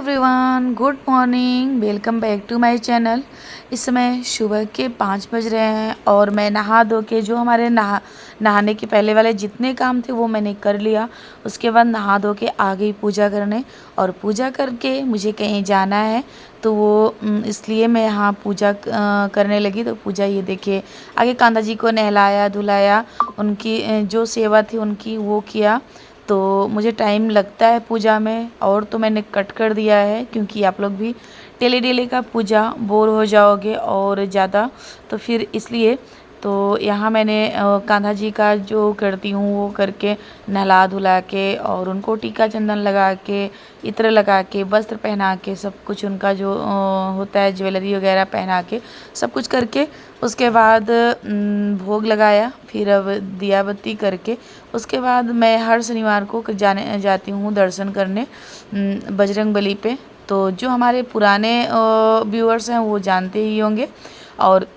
Everyone, good morning. Welcome back to my channel. इस समय सुबह के 5 बज रहे हैं और मैं नहा धो के जो हमारे नहाने के पहले वाले जितने काम थे वो मैंने कर लिया। उसके बाद नहा धो के आ गई पूजा करने और पूजा करके मुझे कहीं जाना है, तो वो इसलिए मैं यहाँ पूजा करने लगी। तो पूजा ये देखिए, आगे कांधा जी को नहलाया धुलाया, उनकी जो सेवा थी उनकी वो किया। तो मुझे टाइम लगता है पूजा में, और तो मैंने कट कर दिया है क्योंकि आप लोग भी डेली डेली का पूजा बोर हो जाओगे और ज़्यादा, तो फिर इसलिए तो यहाँ मैंने कान्हा जी का जो करती हूँ वो करके नहला धुला के और उनको टीका चंदन लगा के, इत्र लगा के, वस्त्र पहना के, सब कुछ उनका जो होता है ज्वेलरी वगैरह पहना के सब कुछ करके उसके बाद भोग लगाया। फिर अब दिया बत्ती करके उसके बाद मैं हर शनिवार को जाती हूँ दर्शन करने बजरंग बली पे। तो जो हमारे पुराने व्यूअर्स हैं वो जानते ही होंगे, और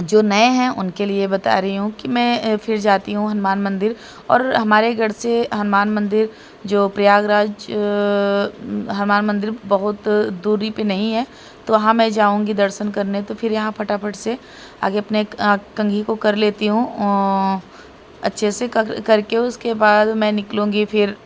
जो नए हैं उनके लिए बता रही हूँ कि मैं फिर जाती हूँ हनुमान मंदिर। और हमारे घर से हनुमान मंदिर जो प्रयागराज हनुमान मंदिर बहुत दूरी पे नहीं है, तो वहाँ मैं जाऊँगी दर्शन करने। तो फिर यहाँ फटाफट से आगे अपने कंघी को कर लेती हूँ अच्छे से करके उसके बाद मैं निकलूँगी फिर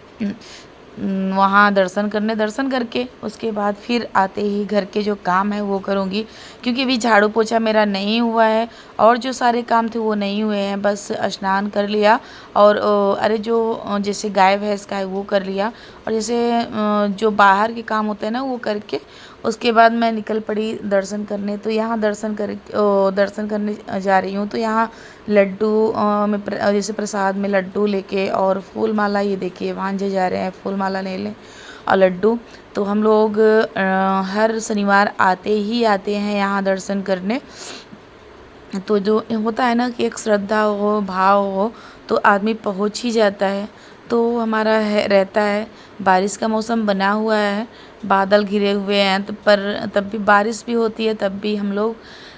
वहाँ दर्शन करने। दर्शन करके उसके बाद फिर आते ही घर के जो काम है वो करूँगी, क्योंकि अभी झाड़ू पोछा मेरा नहीं हुआ है और जो सारे काम थे वो नहीं हुए हैं। बस स्नान कर लिया और अरे जो जैसे गाय भैंस का है वो कर लिया, और जैसे जो बाहर के काम होते हैं ना वो करके उसके बाद मैं निकल पड़ी दर्शन करने। तो यहाँ दर्शन करने जा रही हूँ। तो यहाँ लड्डू में जैसे प्रसाद में लड्डू लेके और फूल माला, ये देखिए भांजे जा रहे हैं फूल माला ले लें और लड्डू। तो हम लोग हर शनिवार आते ही आते हैं यहाँ दर्शन करने। तो जो होता है ना कि एक श्रद्धा हो, भाव हो, तो आदमी पहुँच ही जाता है। तो हमारा रहता है, बारिश का मौसम बना हुआ है, बादल घिरे हुए हैं, तो पर तब भी बारिश भी होती है, तब भी हम लोग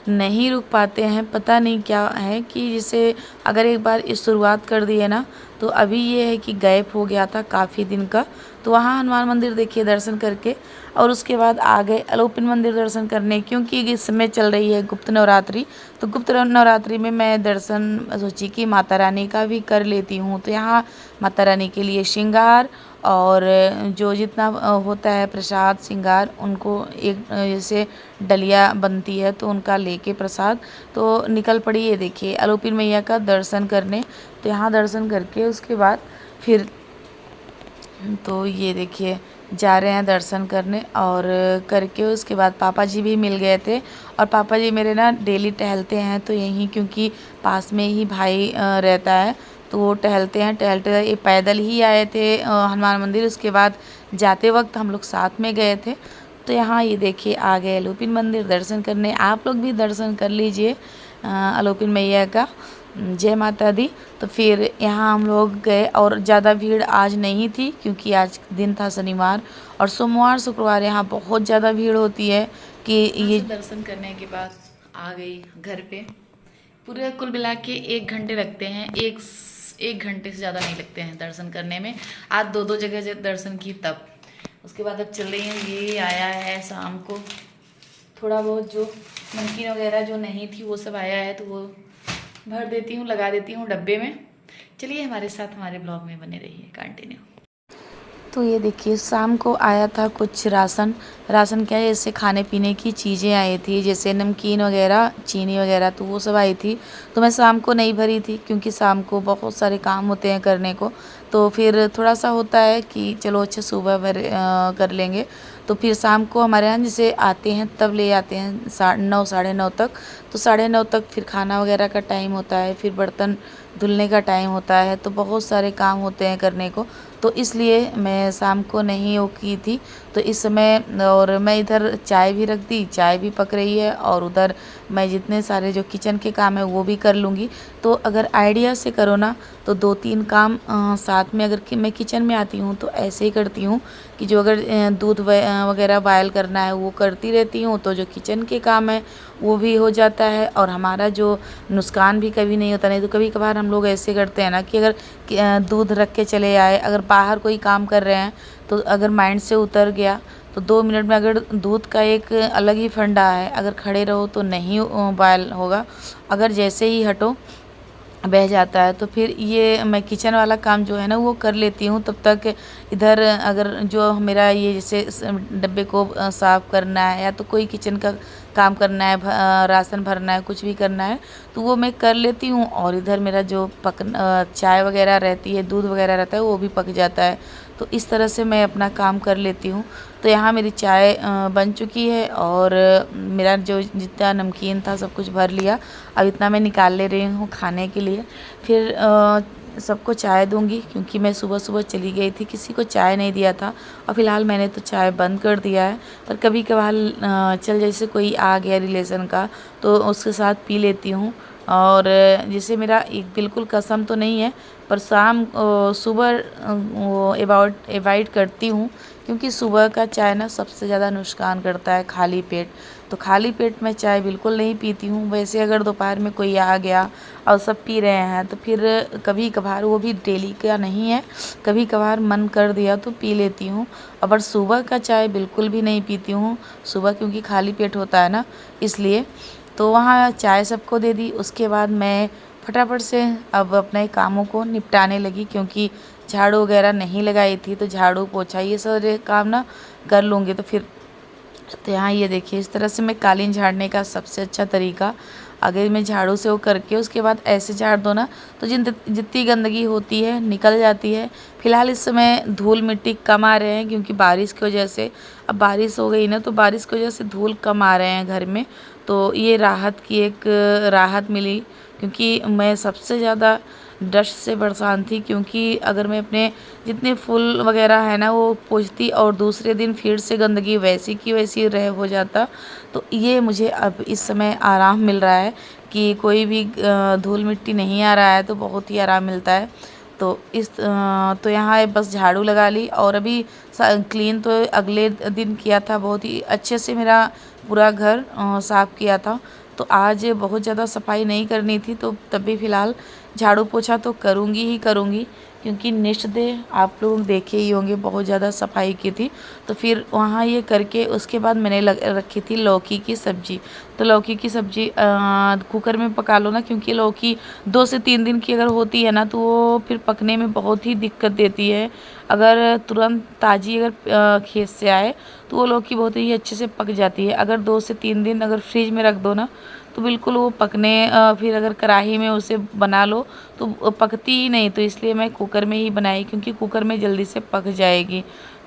नहीं रुक पाते हैं। पता नहीं क्या है कि जैसे अगर एक बार इस शुरुआत कर दी है ना, तो अभी ये है कि गैप हो गया था काफ़ी दिन का। तो वहाँ हनुमान मंदिर देखिए दर्शन करके, और उसके बाद आ गए अलोपीन मंदिर दर्शन करने, क्योंकि इस समय चल रही है गुप्त नवरात्रि। तो गुप्त नवरात्रि में मैं दर्शन सोची कि माता रानी का भी कर लेती हूँ। तो यहाँ माता रानी के लिए श्रृंगार और जो जितना होता है प्रसाद श्रृंगार, उनको एक जैसे डलिया बनती है तो उनका लेके प्रसाद तो निकल पड़ी। ये देखिए अलोपीन मैया का दर्शन करने। तो यहाँ दर्शन करके उसके बाद फिर तो ये देखिए जा रहे हैं दर्शन करने, और करके उसके बाद पापा जी भी मिल गए थे। और पापा जी मेरे ना डेली टहलते हैं तो यहीं, क्योंकि पास में ही भाई रहता है, तो वो टहलते हैं। ये पैदल ही आए थे हनुमान मंदिर। उसके बाद जाते वक्त हम लोग साथ में गए थे। तो यहाँ ये देखिए आ गए अलोपीन मंदिर दर्शन करने। आप लोग भी दर्शन कर लीजिए अलोपीन मैया का। जय माता दी। तो फिर यहाँ हम लोग गए और ज़्यादा भीड़ आज नहीं थी, क्योंकि आज दिन था शनिवार, और सोमवार शुक्रवार यहाँ बहुत ज़्यादा भीड़ होती है कि ये दर्शन करने के बाद आ गई घर पे। पूरे कुल मिला के 1 घंटे लगते हैं, एक घंटे से ज़्यादा नहीं लगते हैं दर्शन करने में। आज दो जगह दर्शन की तब। उसके बाद अब चल रही हैं, ये आया है शाम को थोड़ा बहुत जो नमकीन वगैरह जो नहीं थी वो सब आया है, तो वो भर देती हूँ, लगा देती हूँ डब्बे में। चलिए हमारे साथ हमारे ब्लॉग में बने रहिए, कंटिन्यू। तो ये देखिए शाम को आया था कुछ राशन क्या है, जैसे खाने पीने की चीज़ें आई थी, जैसे नमकीन वगैरह, चीनी वगैरह, तो वो सब आई थी। तो मैं शाम को नहीं भरी थी, क्योंकि शाम को बहुत सारे काम होते हैं करने को। तो फिर थोड़ा सा होता है कि चलो अच्छा सुबह भर कर लेंगे। तो फिर शाम को हमारे यहाँ जैसे आते हैं तब ले आते हैं 9:30 साढ़े 9 तक। तो 9:30 तक फिर खाना वगैरह का टाइम होता है, फिर बर्तन धुलने का टाइम होता है, तो बहुत सारे काम होते हैं करने को। तो इसलिए मैं शाम को नहीं वो की थी। तो इस समय और मैं इधर चाय भी रख दी, चाय भी पक रही है, और उधर मैं जितने सारे जो किचन के काम है वो भी कर लूँगी। तो अगर आइडिया से करो ना तो 2-3 काम साथ में, अगर मैं किचन में आती हूँ तो ऐसे ही करती हूँ कि जो अगर दूध वगैरह बॉयल करना है वो करती रहती हूँ, तो जो किचन के काम है वो भी हो जाता है, और हमारा जो नुकसान भी कभी नहीं होता। नहीं तो कभी कभार हम लोग ऐसे करते हैं ना कि अगर दूध रख के चले आए, अगर बाहर कोई काम कर रहे हैं तो अगर माइंड से उतर गया तो 2 मिनट में अगर दूध का एक अलग ही फंडा है, अगर खड़े रहो तो नहीं बॉयल होगा, अगर जैसे ही हटो बह जाता है। तो फिर ये मैं किचन वाला काम जो है ना वो कर लेती हूँ। तब तक इधर अगर जो मेरा ये जैसे डब्बे को साफ़ करना है या तो कोई किचन का काम करना है, राशन भरना है, कुछ भी करना है तो वो मैं कर लेती हूँ। और इधर मेरा जो चाय वगैरह रहती है, दूध वगैरह रहता है वो भी पक जाता है। तो इस तरह से मैं अपना काम कर लेती हूँ। तो यहाँ मेरी चाय बन चुकी है और मेरा जो जितना नमकीन था सब कुछ भर लिया। अब इतना मैं निकाल ले रही हूँ खाने के लिए। फिर सबको चाय दूंगी क्योंकि मैं सुबह सुबह चली गई थी, किसी को चाय नहीं दिया था। और फ़िलहाल मैंने तो चाय बंद कर दिया है, पर कभी कभार चल जैसे कोई आ गया रिलेशन का तो उसके साथ पी लेती हूँ। और जैसे मेरा एक बिल्कुल कसम तो नहीं है, पर शाम सुबह अवॉइड करती हूँ क्योंकि सुबह का चाय ना सबसे ज़्यादा नुकसान करता है खाली पेट। तो खाली पेट मैं चाय बिल्कुल नहीं पीती हूँ। वैसे अगर दोपहर में कोई आ गया और सब पी रहे हैं तो फिर कभी कभार, वो भी डेली का नहीं है, कभी कभार मन कर दिया तो पी लेती हूँ। और सुबह का चाय बिल्कुल भी नहीं पीती हूँ सुबह, क्योंकि खाली पेट होता है ना, इसलिए। तो वहाँ चाय सबको दे दी, उसके बाद मैं फटाफट से अब अपने कामों को निपटाने लगी क्योंकि झाड़ू वगैरह नहीं लगाई थी। तो झाड़ू पोछा ये सारे काम ना कर लूँगी। तो यहाँ ये देखिए इस तरह से मैं कालीन झाड़ने का सबसे अच्छा तरीका, अगर मैं झाड़ू से वो करके उसके बाद ऐसे झाड़ दो ना तो जितनी गंदगी होती है निकल जाती है। फ़िलहाल इस समय धूल मिट्टी कम आ रहे हैं क्योंकि बारिश की वजह से, अब बारिश हो गई ना तो बारिश की वजह से धूल कम आ रहे हैं घर में। तो ये राहत की एक राहत मिली क्योंकि मैं सबसे ज़्यादा डस्ट से परेशान थी। क्योंकि अगर मैं अपने जितने फूल वगैरह है ना वो पोंछती और दूसरे दिन फिर से गंदगी वैसी की वैसी रह हो जाता। तो ये मुझे अब इस समय आराम मिल रहा है कि कोई भी धूल मिट्टी नहीं आ रहा है, तो बहुत ही आराम मिलता है। तो यहाँ बस झाड़ू लगा ली और अभी क्लीन तो अगले दिन किया था, बहुत ही अच्छे से मेरा पूरा घर साफ़ किया था। तो आज बहुत ज़्यादा सफाई नहीं करनी थी, तो तब भी फ़िलहाल झाड़ू पोछा तो करूँगी ही करूँगी क्योंकि नेक्स्ट डे आप लोग देखे ही होंगे बहुत ज़्यादा सफाई की थी। तो फिर वहाँ ये करके उसके बाद मैंने रखी थी लौकी की सब्ज़ी। तो लौकी की सब्ज़ी कुकर में पका लो ना, क्योंकि लौकी 2 से 3 दिन की अगर होती है ना तो वो फिर पकने में बहुत ही दिक्कत देती है। अगर तुरंत ताज़ी अगर खेत से आए तो वो लौकी बहुत ही अच्छे से पक जाती है। अगर 2 से 3 दिन अगर फ्रिज में रख दो ना तो बिल्कुल वो पकने फिर अगर कढ़ाई में उसे बना लो तो पकती ही नहीं। तो इसलिए मैं कुकर में ही बनाई क्योंकि कुकर में जल्दी से पक जाएगी।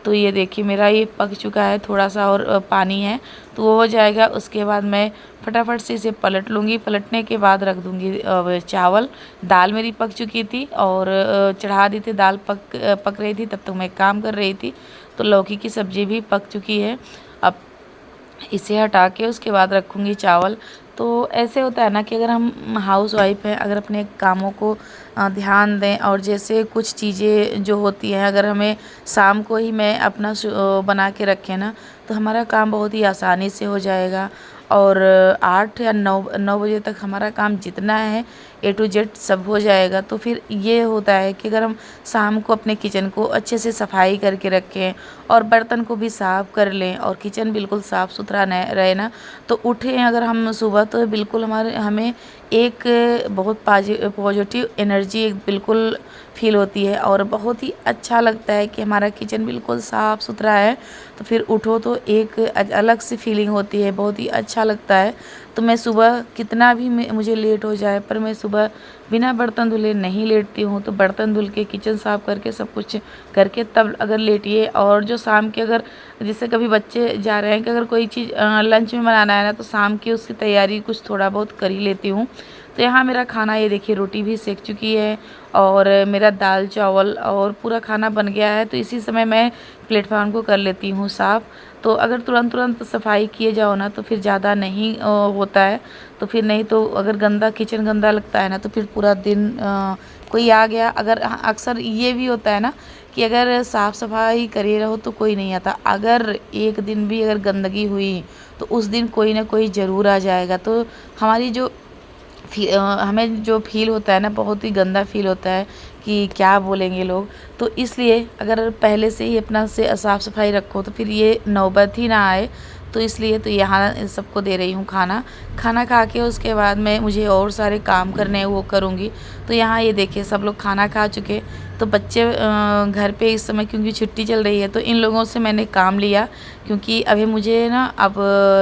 तो ये देखिए मेरा ये पक चुका है, थोड़ा सा और पानी है तो वो हो जाएगा। उसके बाद मैं फटाफट से इसे पलट लूँगी। पलटने के बाद रख दूँगी चावल। दाल मेरी पक चुकी थी और चढ़ा दी थी, दाल पक रही थी, तब तक मैं काम कर रही थी। तो लौकी की सब्ज़ी भी पक चुकी है। अब इसे हटा के उसके बाद रखूँगी चावल। तो ऐसे होता है ना कि अगर हम हाउस वाइफ हैं, अगर अपने कामों को ध्यान दें और जैसे कुछ चीज़ें जो होती हैं अगर हमें शाम को ही मैं अपना बना के रखें ना तो हमारा काम बहुत ही आसानी से हो जाएगा। और 8 या 9 बजे तक हमारा काम जितना है A to Z सब हो जाएगा। तो फिर ये होता है कि अगर हम शाम को अपने किचन को अच्छे से सफाई करके रखें और बर्तन को भी साफ़ कर लें और किचन बिल्कुल साफ़ सुथरा रहे ना, तो उठें अगर हम सुबह तो बिल्कुल हमें एक बहुत पॉजिटिव एनर्जी एक बिल्कुल फील होती है और बहुत ही अच्छा लगता है कि हमारा किचन बिल्कुल साफ़ सुथरा है। तो फिर उठो तो एक अलग सी फीलिंग होती है, बहुत ही अच्छा लगता है। तो मैं सुबह कितना भी मुझे लेट हो जाए पर मैं सुबह बिना बर्तन धुले नहीं लेटती हूँ। तो बर्तन धुल के किचन साफ़ करके सब कुछ करके तब अगर लेटिए। और जो शाम के अगर जैसे कभी बच्चे जा रहे हैं कि अगर कोई चीज़ लंच में बनाना है ना तो शाम की उसकी तैयारी कुछ थोड़ा बहुत कर ही लेती हूँ। तो यहाँ मेरा खाना ये देखिए रोटी भी सेक चुकी है और मेरा दाल चावल और पूरा खाना बन गया है। तो इसी समय मैं प्लेटफॉर्म को कर लेती हूँ साफ़। तो अगर तुरंत सफाई किए जाओ ना तो फिर ज़्यादा नहीं होता है। तो फिर नहीं तो अगर गंदा किचन गंदा लगता है ना तो फिर पूरा दिन कोई आ गया अगर अक्सर ये भी होता है ना कि अगर साफ़ सफाई करे रहो तो कोई नहीं आता। अगर एक दिन भी अगर गंदगी हुई तो उस दिन कोई ना कोई ज़रूर आ जाएगा। तो हमारी जो हमें जो फ़ील होता है ना, बहुत ही गंदा फ़ील होता है कि क्या बोलेंगे लोग। तो इसलिए अगर पहले से ही अपना से साफ़ सफाई रखो तो फिर ये नौबत ही ना आए। तो इसलिए तो यहाँ सबको दे रही हूँ खाना। खाना खा के उसके बाद में मुझे और सारे काम करने हैं, वो करूँगी। तो यहाँ ये देखिए सब लोग खाना खा चुके, तो बच्चे घर पे इस समय क्योंकि छुट्टी चल रही है, तो इन लोगों से मैंने काम लिया। क्योंकि अभी मुझे ना अब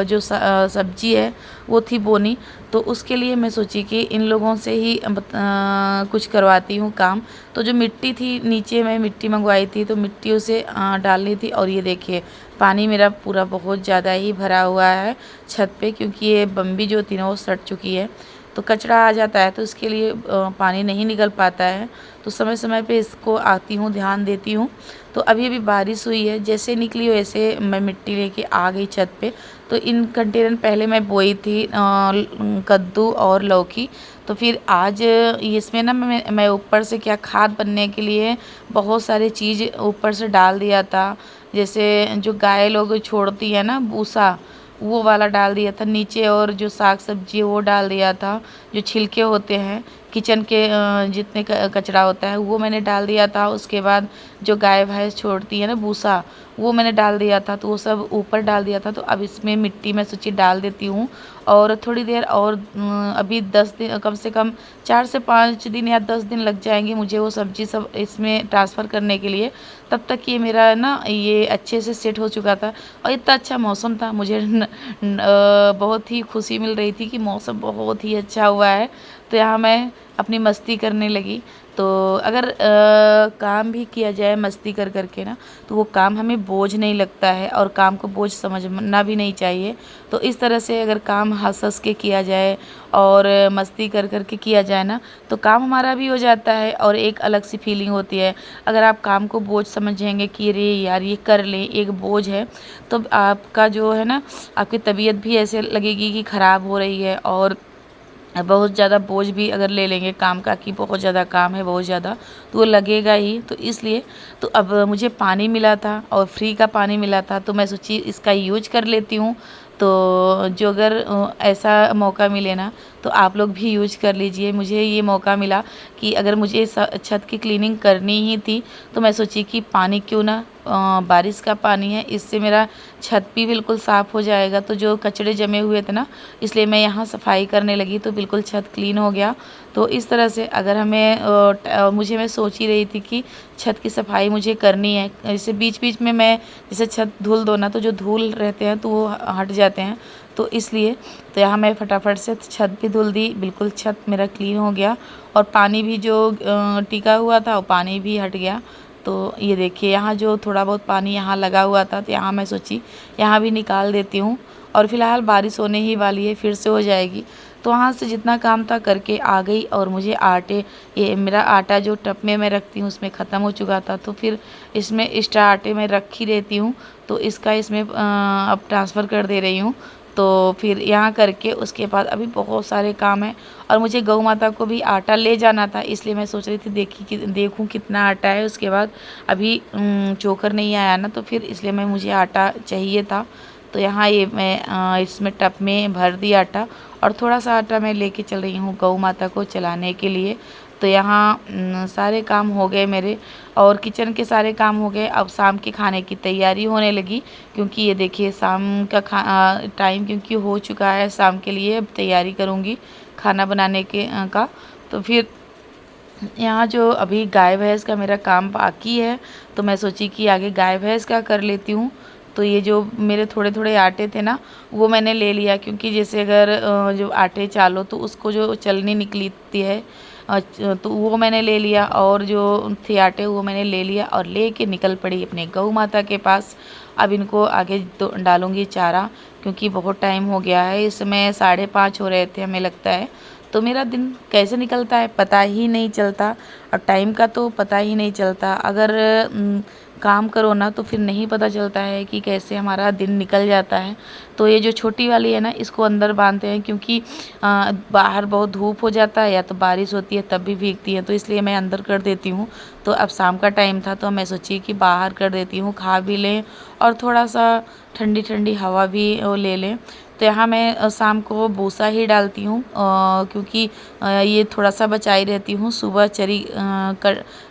जो सब्ज़ी है वो थी बोनी, तो उसके लिए मैं सोची कि इन लोगों से ही कुछ करवाती हूँ काम। तो जो मिट्टी थी नीचे, मैं मिट्टी मंगवाई थी, तो मिट्टी उसे डालनी थी। और ये देखिए पानी मेरा पूरा बहुत ज़्यादा ही भरा हुआ है छत पे, क्योंकि ये बम्बी जो थी ना वो सड़ चुकी है। तो कचरा आ जाता है तो इसके लिए पानी नहीं निकल पाता है। तो समय समय पे इसको आती हूँ, ध्यान देती हूँ। तो अभी अभी बारिश हुई है, जैसे निकली वैसे मैं मिट्टी लेके आ गई छत पे। तो इन कंटेनर पहले मैं बोई थी कद्दू और लौकी। तो फिर आज इसमें ना मैं ऊपर से क्या खाद बनने के लिए बहुत सारी चीज़ ऊपर से डाल दिया था। जैसे जो गाय लोग छोड़ती है ना भूसा, वो वाला डाल दिया था नीचे। और जो साग सब्जी है वो डाल दिया था। जो छिलके होते हैं किचन के जितने कचरा होता है वो मैंने डाल दिया था। उसके बाद जो गाय भैंस छोड़ती है ना भूसा, वो मैंने डाल दिया था। तो वो सब ऊपर डाल दिया था। तो अब इसमें मिट्टी मैं सोची डाल देती हूँ। और थोड़ी देर और अभी 10 दिन, कम से कम 4 से 5 दिन या 10 दिन लग जाएंगे मुझे वो सब्ज़ी सब इसमें ट्रांसफ़र करने के लिए। तब तक ये मेरा ना ये अच्छे से सेट हो चुका था। और इतना अच्छा मौसम था, मुझे बहुत ही खुशी मिल रही थी कि मौसम बहुत ही अच्छा हुआ है। तो यहाँ मैं अपनी मस्ती करने लगी। तो अगर काम भी किया जाए मस्ती कर कर के ना, तो वो काम हमें बोझ नहीं लगता है और काम को बोझ समझना भी नहीं चाहिए। तो इस तरह से अगर काम हँस हँस के किया जाए और मस्ती कर कर के किया जाए ना, तो काम हमारा भी हो जाता है और एक अलग सी फीलिंग होती है। अगर आप काम को बोझ समझेंगे कि अरे यार ये कर लें, एक बोझ है, तो आपका जो है ना, आपकी तबीयत भी ऐसे लगेगी कि ख़राब हो रही है। और बहुत ज़्यादा बोझ भी अगर ले लेंगे काम का कि बहुत ज़्यादा काम है, बहुत ज़्यादा, तो वो लगेगा ही। तो इसलिए तो अब मुझे पानी मिला था और फ्री का पानी मिला था, तो मैं सोची इसका यूज कर लेती हूँ। तो जो अगर ऐसा मौका मिले ना, तो आप लोग भी यूज कर लीजिए। मुझे ये मौका मिला कि अगर मुझे छत की क्लीनिंग करनी ही थी, तो मैं सोची कि पानी क्यों ना, बारिश का पानी है, इससे मेरा छत भी बिल्कुल साफ़ हो जाएगा। तो जो कचरे जमे हुए थे ना, इसलिए मैं यहाँ सफाई करने लगी, तो बिल्कुल छत क्लीन हो गया। तो इस तरह से अगर हमें मैं सोच ही रही थी कि छत की सफाई मुझे करनी है। जैसे बीच बीच में मैं जैसे छत धुल दो ना, तो जो धूल रहते हैं तो वो हट जाते हैं। तो इसलिए तो यहाँ मैं फटाफट से छत भी धुल दी, बिल्कुल छत मेरा क्लीन हो गया। और पानी भी जो टिका हुआ था वो पानी भी हट गया। तो ये देखिए यहाँ जो थोड़ा बहुत पानी यहाँ लगा हुआ था, तो यहाँ मैं सोची यहाँ भी निकाल देती हूँ। और फिलहाल बारिश होने ही वाली है, फिर से हो जाएगी। तो वहाँ से जितना काम था करके आ गई। और मुझे ये मेरा आटा जो टब में मैं रखती हूँ उसमें ख़त्म हो चुका था, तो फिर इसमें एक्स्ट्रा आटे में रख ही देती हूँ। तो इसका इसमें अब ट्रांसफ़र कर दे रही हूँ। तो फिर यहाँ करके उसके बाद अभी बहुत सारे काम हैं। और मुझे गौ माता को भी आटा ले जाना था, इसलिए मैं सोच रही थी देखूँ कितना आटा है। उसके बाद अभी चोकर नहीं आया ना, तो फिर इसलिए मुझे आटा चाहिए था। तो यहाँ ये मैं इसमें टब में भर दिया आटा। और थोड़ा सा आटा मैं लेके चल रही हूँ गौ माता को चलाने के लिए। तो यहाँ सारे काम हो गए मेरे, और किचन के सारे काम हो गए। अब शाम के खाने की तैयारी होने लगी, क्योंकि ये देखिए शाम का टाइम क्योंकि हो चुका है। शाम के लिए अब तैयारी करूँगी खाना बनाने का। तो फिर यहाँ जो अभी गाय भैंस का मेरा काम बाकी है, तो मैं सोची कि आगे गाय भैंस का कर लेती हूँ। तो ये जो मेरे थोड़े थोड़े आटे थे ना, वो मैंने ले लिया, क्योंकि जैसे अगर जो आटे चालो तो उसको जो चलनी निकलती है, तो वो मैंने ले लिया। और जो थे आटे वो मैंने ले लिया और ले के निकल पड़ी अपने गौ माता के पास। अब इनको आगे तो डालूँगी चारा, क्योंकि बहुत टाइम हो गया है, इस समय 5:30 हो रहे थे हमें लगता है। तो मेरा दिन कैसे निकलता है पता ही नहीं चलता, और टाइम का तो पता ही नहीं चलता। अगर काम करो ना, तो फिर नहीं पता चलता है कि कैसे हमारा दिन निकल जाता है। तो ये जो छोटी वाली है ना, इसको अंदर बांधते हैं, क्योंकि बाहर बहुत धूप हो जाता है या तो बारिश होती है तब भी भीगती है, तो इसलिए मैं अंदर कर देती हूँ। तो अब शाम का टाइम था, तो मैं सोची कि बाहर कर देती हूँ, खा भी लें और थोड़ा सा ठंडी ठंडी हवा भी ले लें। तो यहाँ मैं शाम को भूसा ही डालती हूँ, क्योंकि ये थोड़ा सा बचाई रहती हूँ। सुबह चरी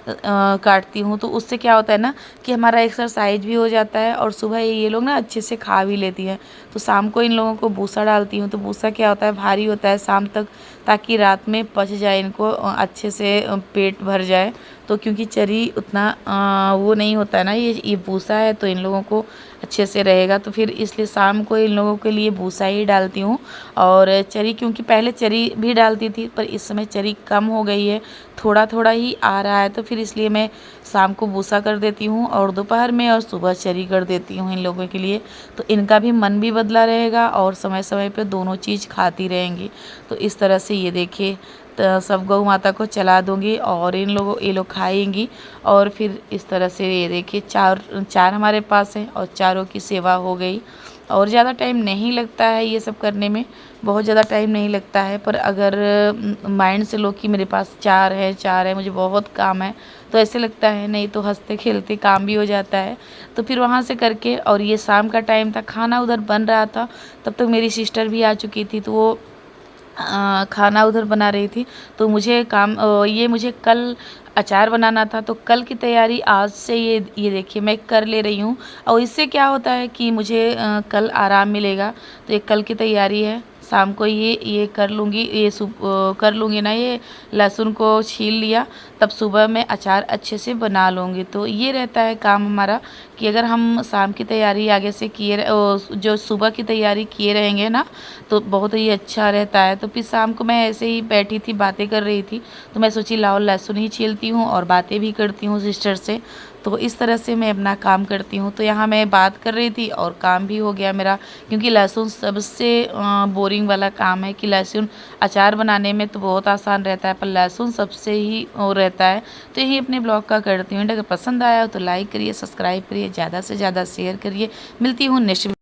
काटती हूँ तो उससे क्या होता है ना कि हमारा एक्सरसाइज भी हो जाता है और सुबह ये लोग ना अच्छे से खा भी लेती हैं। तो शाम को इन लोगों को भूसा डालती हूँ। तो भूसा क्या होता है, भारी होता है शाम तक, ताकि रात में पच जाए, इनको अच्छे से पेट भर जाए। तो क्योंकि चरी उतना वो नहीं होता है ना, ये भूसा है तो इन लोगों को अच्छे से रहेगा। तो फिर इसलिए शाम को इन लोगों के लिए भूसा ही डालती हूँ। और चरी, क्योंकि पहले चरी भी डालती थी पर इस समय चरी कम हो गई है, थोड़ा थोड़ा ही आ रहा है, तो फिर इसलिए मैं शाम को भूसा कर देती हूँ और दोपहर में और सुबह चरी कर देती हूँ इन लोगों के लिए। तो इनका भी मन भी बदला रहेगा और समय समय पे दोनों चीज़ खाती रहेंगी। तो इस तरह से ये देखिए, तो सब गौ माता को चला दूँगी और ये लोग खाएंगी। और फिर इस तरह से ये देखिए, चार हमारे पास है और चारों की सेवा हो गई। और ज़्यादा टाइम नहीं लगता है ये सब करने में, बहुत ज़्यादा टाइम नहीं लगता है। पर अगर माइंड से लो कि मेरे पास चार है, मुझे बहुत काम है, तो ऐसे लगता है नहीं तो हंसते खेलते काम भी हो जाता है। तो फिर वहाँ से करके, और ये शाम का टाइम था, खाना उधर बन रहा था, तब तक मेरी सिस्टर भी आ चुकी थी। तो वो खाना उधर बना रही थी। तो ये मुझे कल अचार बनाना था, तो कल की तैयारी आज से ये देखिए मैं कर ले रही हूँ। और इससे क्या होता है कि मुझे कल आराम मिलेगा। तो ये कल की तैयारी है, शाम को ये कर लूँगी, कर लूँगी ना, ये लहसुन को छील लिया, तब सुबह मैं अचार अच्छे से बना लूँगी। तो ये रहता है काम हमारा कि अगर हम शाम की तैयारी आगे से जो सुबह की तैयारी किए रहेंगे ना, तो बहुत ही अच्छा रहता है। तो फिर शाम को मैं ऐसे ही बैठी थी, बातें कर रही थी, तो मैं सोची लाओ लहसुन ही छीलती हूँ और बातें भी करती हूँ सिस्टर से। तो इस तरह से मैं अपना काम करती हूँ। तो यहाँ मैं बात कर रही थी और काम भी हो गया मेरा, क्योंकि लहसुन सबसे बोरिंग वाला काम है कि लहसुन अचार बनाने में तो बहुत आसान रहता है, पर लहसुन सबसे ही वो रहता है। तो यही अपने ब्लॉग का करती हूँ। अगर पसंद आया हो तो लाइक करिए, सब्सक्राइब करिए, ज़्यादा से ज़्यादा शेयर करिए। मिलती हूँ नेक्स्ट